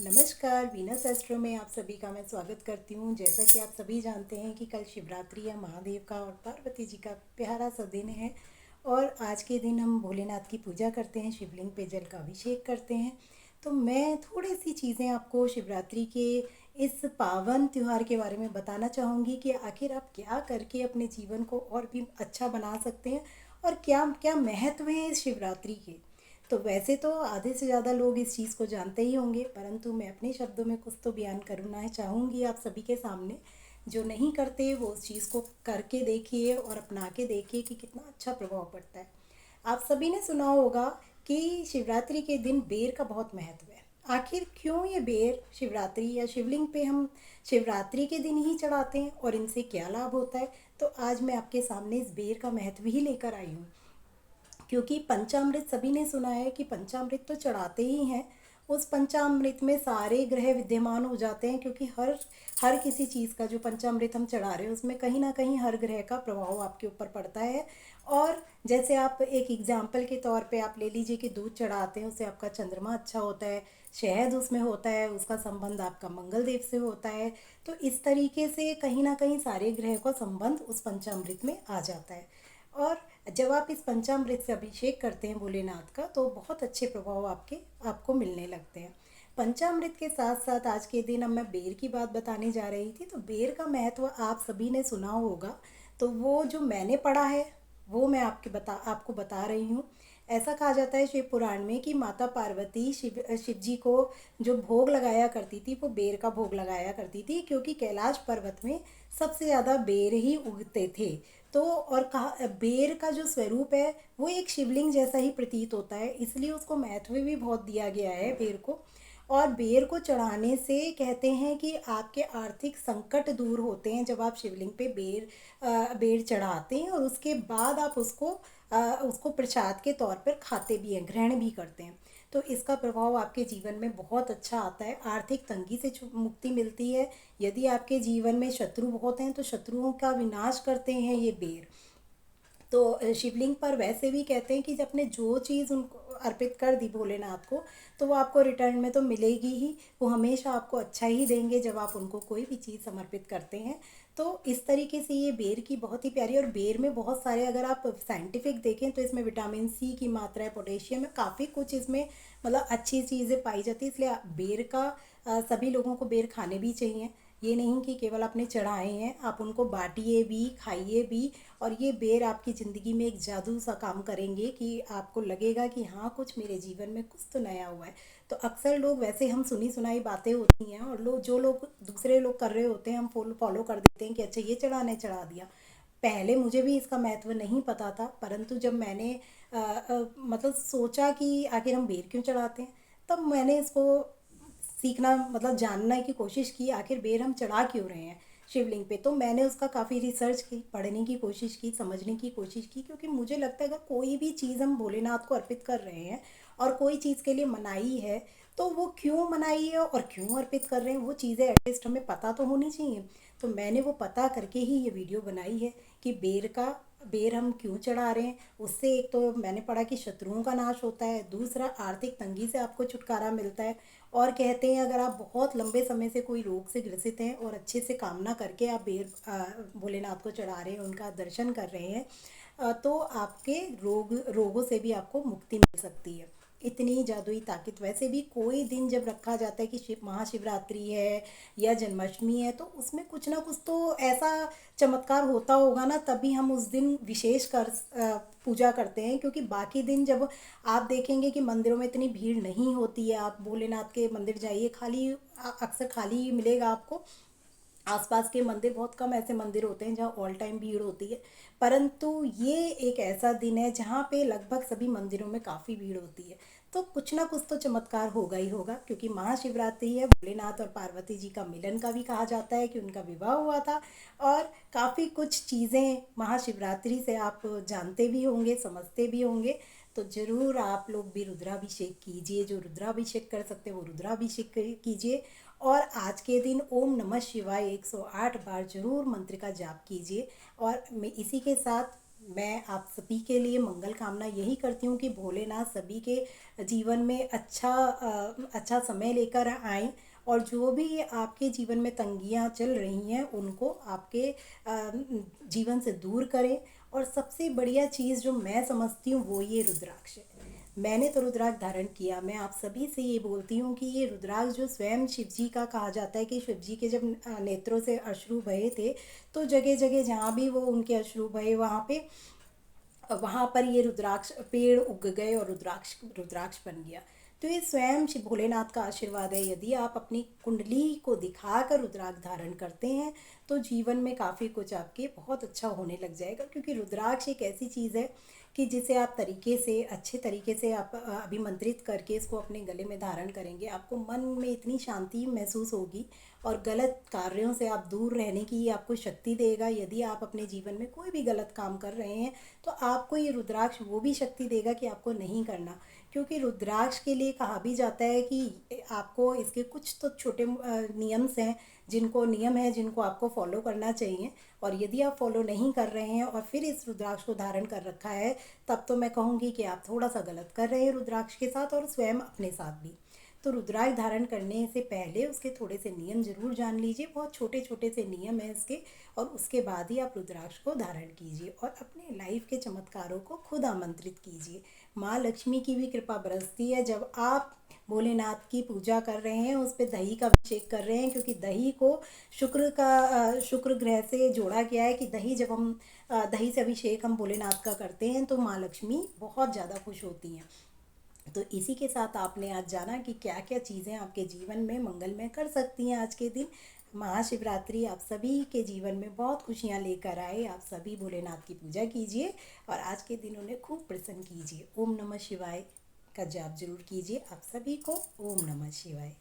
नमस्कार, Venus astro में आप सभी का मैं स्वागत करती हूँ। जैसा कि आप सभी जानते हैं कि कल शिवरात्रि है, महादेव का और पार्वती जी का प्यारा सा दिन है। और आज के दिन हम भोलेनाथ की पूजा करते हैं, शिवलिंग पे जल का अभिषेक करते हैं। तो मैं थोड़ी सी चीज़ें आपको शिवरात्रि के इस पावन त्यौहार के बारे में बताना चाहूँगी कि आखिर आप क्या करके अपने जीवन को और भी अच्छा बना सकते हैं और क्या क्या महत्व है इस शिवरात्रि के। तो वैसे तो आधे से ज़्यादा लोग इस चीज़ को जानते ही होंगे, परंतु मैं अपने शब्दों में कुछ तो बयान करना चाहूँगी आप सभी के सामने। जो नहीं करते वो उस चीज़ को करके देखिए और अपना के देखिए कि कितना अच्छा प्रभाव पड़ता है। आप सभी ने सुना होगा कि शिवरात्रि के दिन बेर का बहुत महत्व है। आखिर क्यों ये बेर शिवरात्रि या शिवलिंग पे हम शिवरात्रि के दिन ही चढ़ाते हैं और इनसे क्या लाभ होता है। तो आज मैं आपके सामने इस बेर का महत्व ही लेकर आई हूँ। क्योंकि पंचामृत सभी ने सुना है कि पंचामृत तो चढ़ाते ही हैं। उस पंचामृत में सारे ग्रह विद्यमान हो जाते हैं, क्योंकि हर हर किसी चीज़ का जो पंचामृत हम चढ़ा रहे हैं उसमें कहीं ना कहीं हर ग्रह का प्रभाव आपके ऊपर पड़ता है। और जैसे आप एक एग्जाम्पल के तौर पे आप ले लीजिए कि दूध चढ़ाते हैं, उससे आपका चंद्रमा अच्छा होता है। शहद उसमें होता है, उसका संबंध आपका मंगल देव से होता है। तो इस तरीके से कहीं ना कहीं सारे ग्रह का संबंध उस पंचामृत में आ जाता है। और जब आप इस पंचामृत से अभिषेक करते हैं भोलेनाथ का, तो बहुत अच्छे प्रभाव आपको मिलने लगते हैं। पंचामृत के साथ साथ आज के दिन अब मैं बेर की बात बताने जा रही थी। तो बेर का महत्व आप सभी ने सुना होगा। तो वो जो मैंने पढ़ा है वो मैं आपको बता रही हूँ। ऐसा कहा जाता है शिव पुराण में कि माता पार्वती शिव जी को जो भोग लगाया करती थी वो बेर का भोग लगाया करती थी, क्योंकि कैलाश पर्वत में सबसे ज़्यादा बेर ही उगते थे। तो और कहा बेर का जो स्वरूप है वो एक शिवलिंग जैसा ही प्रतीत होता है, इसलिए उसको महत्व भी बहुत दिया गया है बेर को। और बेर को चढ़ाने से कहते हैं कि आपके आर्थिक संकट दूर होते हैं जब आप शिवलिंग पे बेर चढ़ाते हैं, और उसके बाद आप उसको प्रसाद के तौर पर खाते भी हैं, ग्रहण भी करते हैं। तो इसका प्रभाव आपके जीवन में बहुत अच्छा आता है। आर्थिक तंगी से मुक्ति मिलती है। यदि आपके जीवन में शत्रु बहुत हैं तो शत्रुओं का विनाश करते हैं ये बेर। तो शिवलिंग पर वैसे भी कहते हैं कि जब आपने जो चीज़ उनको अर्पित कर दी भोलेनाथ को, तो वो आपको रिटर्न में तो मिलेगी ही। वो हमेशा आपको अच्छा ही देंगे जब आप उनको कोई भी चीज़ समर्पित करते हैं। तो इस तरीके से ये बेर की बहुत ही प्यारी, और बेर में बहुत सारे, अगर आप साइंटिफिक देखें तो इसमें विटामिन सी की मात्रा है, पोटेशियम है, काफ़ी कुछ इसमें मतलब अच्छी चीज़ें पाई जाती है। इसलिए बेर का सभी लोगों को बेर खाने भी चाहिए। ये नहीं कि केवल आपने चढ़ाए हैं, आप उनको बांटिए भी, खाइए भी। और ये बेर आपकी ज़िंदगी में एक जादू सा काम करेंगे कि आपको लगेगा कि हाँ, कुछ मेरे जीवन में कुछ तो नया हुआ है। तो अक्सर लोग, वैसे हम सुनी सुनाई बातें होती हैं और जो लोग दूसरे लोग कर रहे होते हैं हम फॉलो कर देते हैं कि अच्छा ये चढ़ाने चढ़ा दिया। पहले मुझे भी इसका महत्व नहीं पता था, परंतु जब मैंने मतलब सोचा कि आखिर हम बेर क्यों चढ़ाते हैं, तब मैंने इसको सीखना मतलब जानने की कोशिश की आखिर बेर हम चढ़ा क्यों रहे हैं शिवलिंग पे। तो मैंने उसका काफ़ी रिसर्च की, पढ़ने की कोशिश की, समझने की कोशिश की, क्योंकि मुझे लगता है अगर कोई भी चीज़ हम भोलेनाथ को अर्पित कर रहे हैं और कोई चीज़ के लिए मनाई है, तो वो क्यों मनाई है और क्यों अर्पित कर रहे हैं वो चीज़ें एटलीस्ट हमें पता तो होनी चाहिए। तो मैंने वो पता करके ही ये वीडियो बनाई है कि बेर हम क्यों चढ़ा रहे हैं। उससे एक तो मैंने पढ़ा कि शत्रुओं का नाश होता है, दूसरा आर्थिक तंगी से आपको छुटकारा मिलता है। और कहते हैं अगर आप बहुत लंबे समय से कोई रोग से ग्रसित हैं और अच्छे से कामना करके आप भोलेनाथ को चढ़ा रहे हैं, उनका दर्शन कर रहे हैं, तो आपके रोगों से भी आपको मुक्ति मिल सकती है। इतनी जादुई ताकत। वैसे भी कोई दिन जब रखा जाता है कि महाशिवरात्रि है या जन्माष्टमी है, तो उसमें कुछ ना कुछ तो ऐसा चमत्कार होता होगा ना, तभी हम उस दिन विशेष कर पूजा करते हैं। क्योंकि बाकी दिन जब आप देखेंगे कि मंदिरों में इतनी भीड़ नहीं होती है, आप भोलेनाथ के मंदिर जाइए, खाली अक्सर खाली ही मिलेगा आपको। आसपास के मंदिर, बहुत कम ऐसे मंदिर होते हैं जहाँ ऑल टाइम भीड़ होती है। परंतु ये एक ऐसा दिन है जहाँ पे लगभग सभी मंदिरों में काफ़ी भीड़ होती है। तो कुछ ना कुछ तो चमत्कार होगा ही होगा, क्योंकि महाशिवरात्रि है, भोलेनाथ और पार्वती जी का मिलन का भी कहा जाता है कि उनका विवाह हुआ था। और काफ़ी कुछ चीज़ें महाशिवरात्रि से आप जानते भी होंगे, समझते भी होंगे। तो ज़रूर आप लोग भी रुद्राभिषेक कीजिए, जो रुद्राभिषेक कर सकते हैं वो रुद्राभिषेक कीजिए। और आज के दिन ओम नमः शिवाय 108 बार जरूर मंत्र का जाप कीजिए। और मैं इसी के साथ मैं आप सभी के लिए मंगल कामना यही करती हूँ कि भोलेनाथ सभी के जीवन में अच्छा समय लेकर आएँ, और जो भी आपके जीवन में तंगियाँ चल रही हैं उनको आपके जीवन से दूर करें। और सबसे बढ़िया चीज़ जो मैं समझती हूँ वो ये रुद्राक्ष है। मैंने तो रुद्राक्ष धारण किया। मैं आप सभी से ये बोलती हूँ कि ये रुद्राक्ष जो स्वयं शिव जी का कहा जाता है कि शिव जी के जब नेत्रों से अश्रु बहे थे, तो जगह जगह जहाँ भी वो उनके अश्रु बहे वहाँ पर ये रुद्राक्ष पेड़ उग गए और रुद्राक्ष रुद्राक्ष बन गया। तो ये स्वयं श्री भोलेनाथ का आशीर्वाद है। यदि आप अपनी कुंडली को दिखाकर रुद्राक्ष धारण करते हैं तो जीवन में काफ़ी कुछ आपके बहुत अच्छा होने लग जाएगा, क्योंकि रुद्राक्ष एक ऐसी चीज़ है कि जिसे आप अच्छे तरीके से आप अभिमंत्रित करके इसको अपने गले में धारण करेंगे, आपको मन में इतनी शांति महसूस होगी और गलत कार्यों से आप दूर रहने की आपको शक्ति देगा। यदि आप अपने जीवन में कोई भी गलत काम कर रहे हैं तो आपको ये रुद्राक्ष वो भी शक्ति देगा कि आपको नहीं करना। क्योंकि रुद्राक्ष के लिए कहा भी जाता है कि आपको इसके कुछ तो छोटे नियम है जिनको आपको फॉलो करना चाहिए। और यदि आप फॉलो नहीं कर रहे हैं और फिर इस रुद्राक्ष को धारण कर रखा है, तब तो मैं कहूँगी कि आप थोड़ा सा गलत कर रहे हैं रुद्राक्ष के साथ और स्वयं अपने साथ भी। तो रुद्राक्ष धारण करने से पहले उसके थोड़े से नियम जरूर जान लीजिए। बहुत छोटे छोटे से नियम हैं इसके, और उसके बाद ही आप रुद्राक्ष को धारण कीजिए और अपने लाइफ के चमत्कारों को खुद आमंत्रित कीजिए। माँ लक्ष्मी की भी कृपा बरसती है जब आप भोलेनाथ की पूजा कर रहे हैं, उस पर दही का अभिषेक कर रहे हैं, क्योंकि दही को शुक्र ग्रह से जोड़ा गया है कि दही से अभिषेक हम भोलेनाथ का करते हैं तो माँ लक्ष्मी बहुत ज़्यादा खुश होती हैं। तो इसी के साथ आपने आज जाना कि क्या क्या चीज़ें आपके जीवन में मंगलमय कर सकती हैं। आज के दिन महाशिवरात्रि आप सभी के जीवन में बहुत खुशियाँ लेकर आए। आप सभी भोलेनाथ की पूजा कीजिए और आज के दिन उन्हें खूब प्रसन्न कीजिए। ओम नमः शिवाय का जाप जरूर कीजिए। आप सभी को ओम नमः शिवाय।